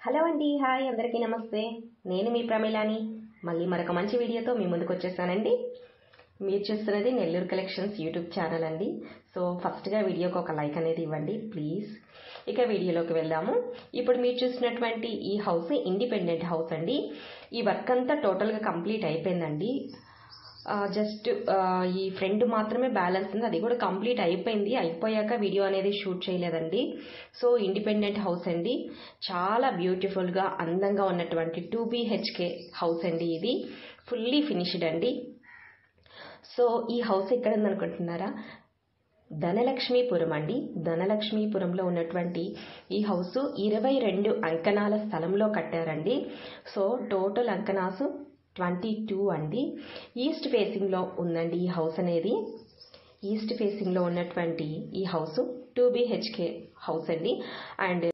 Hello అండి, hi అందరికీ నమస్తే. నేను మీ ప్రమీలాని మళ్ళీ మరొక మంచి వీడియోతో మీ ముందుకు వచ్చేసానండి. మీరు చూస్తున్నది నెల్లూరు కలెక్షన్స్ యూట్యూబ్ ఛానల్ అండి. సో ఫస్ట్గా వీడియోకి ఒక లైక్ అనేది ఇవ్వండి ప్లీజ్. ఇక వీడియోలోకి వెళ్దాము. ఇప్పుడు మీరు చూసినటువంటి ఈ హౌస్ ఇండిపెండెంట్ హౌస్ అండి. ఈ వర్క్ అంతా టోటల్గా కంప్లీట్ అయిపోయిందండి. జస్ట్ ఈ ఫ్రంట్ మాత్రమే బ్యాలెన్స్ ఉంది, అది కూడా కంప్లీట్ అయిపోయింది. అయిపోయాక వీడియో అనేది షూట్ చేయలేదండి. సో ఇండిపెండెంట్ హౌస్ అండి, చాలా బ్యూటిఫుల్గా అందంగా ఉన్నటువంటి 2 BHK హౌస్ అండి. ఇది ఫుల్లీ ఫినిష్డ్ అండి. సో ఈ హౌస్ ఎక్కడ ఉందనుకుంటున్నారా? ధనలక్ష్మీపురం అండి. ధనలక్ష్మీపురంలో ఉన్నటువంటి ఈ హౌస్ 22 అంకణాల స్థలంలో కట్టారండి. సో టోటల్ అంకణాసు 22 అండి. ఈస్ట్ ఫేసింగ్లో ఉందండి ఈ హౌస్ అనేది. ఈస్ట్ ఫేసింగ్లో ఉన్నటువంటి ఈ హౌస్ 2 BHK హౌస్ అండి. అండ్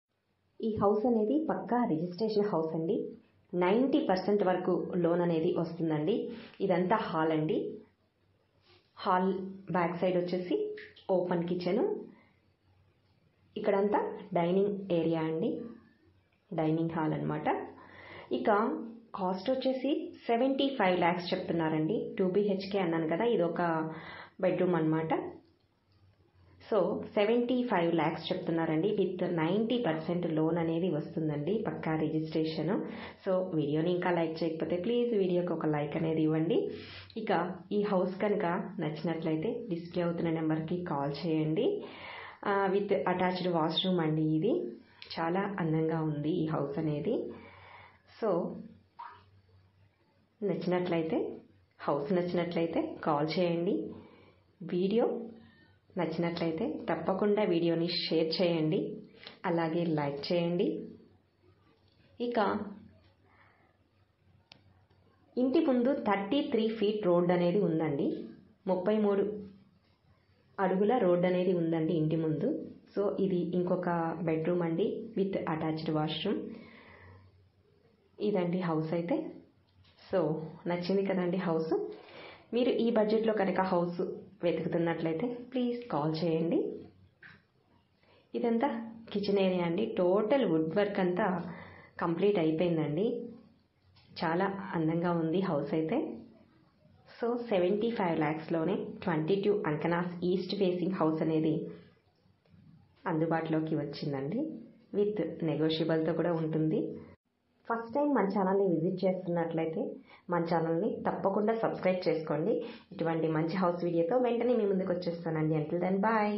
ఈ హౌస్ అనేది పక్కా రిజిస్ట్రేషన్ హౌస్ అండి. 90% వరకు లోన్ అనేది వస్తుందండి. ఇదంతా హాల్ అండి. హాల్ బ్యాక్ సైడ్ వచ్చేసి ఓపెన్ కిచెన్, ఇక్కడంతా డైనింగ్ ఏరియా అండి, డైనింగ్ హాల్ అనమాట. ఇక కాస్ట్ వచ్చేసి 75 lakhs చెప్తున్నారండి. 2 BHK అన్నాను కదా, ఇది ఒక బెడ్రూమ్ అనమాట. సో 75 lakhs చెప్తున్నారండి. విత్ 90% లోన్ అనేది వస్తుందండి, పక్కా రిజిస్ట్రేషన్. సో వీడియోని ఇంకా లైక్ చేయకపోతే ప్లీజ్ వీడియోకి ఒక లైక్ అనేది ఇవ్వండి. ఇక ఈ హౌస్ కనుక నచ్చినట్లయితే డిస్ప్లే అవుతున్న నెంబర్కి కాల్ చేయండి. విత్ అటాచ్డ్ వాష్రూమ్ అండి. ఇది చాలా అందంగా ఉంది ఈ హౌస్ అనేది. సో హౌస్ నచ్చినట్లయితే కాల్ చేయండి. వీడియో నచ్చినట్లయితే తప్పకుండా వీడియోని షేర్ చేయండి, అలాగే లైక్ చేయండి. ఇక ఇంటి ముందు 33 feet రోడ్ అనేది ఉందండి. 33 అడుగుల రోడ్ అనేది ఉందండి ఇంటి ముందు. సో ఇది ఇంకొక బెడ్రూమ్ అండి విత్ అటాచ్డ్ వాష్రూమ్. ఇదండి హౌస్ అయితే. సో నచ్చింది కదండి హౌస్. మీరు ఈ బడ్జెట్లో కనుక హౌస్ వెతుకుతున్నట్లయితే ప్లీజ్ కాల్ చేయండి. ఇదంతా కిచెన్ ఏరియా అండి. టోటల్ వుడ్ వర్క్ అంతా కంప్లీట్ అయిపోయిందండి. చాలా అందంగా ఉంది హౌస్ అయితే. సో 75 lakhsలోనే 22 అంకణాస్ ఈస్ట్ ఫేసింగ్ హౌస్ అనేది అందుబాటులోకి వచ్చిందండి. విత్ నెగోషియబుల్తో కూడా ఉంటుంది. ఫస్ట్ టైం మన ఛానల్ని విజిట్ చేస్తున్నట్లయితే మన ఛానల్ని తప్పకుండా సబ్స్క్రైబ్ చేసుకోండి. ఇటువంటి మంచి హౌస్ వీడియోతో వెంటనే మీ ముందుకు వచ్చేస్తానండి. Until then bye.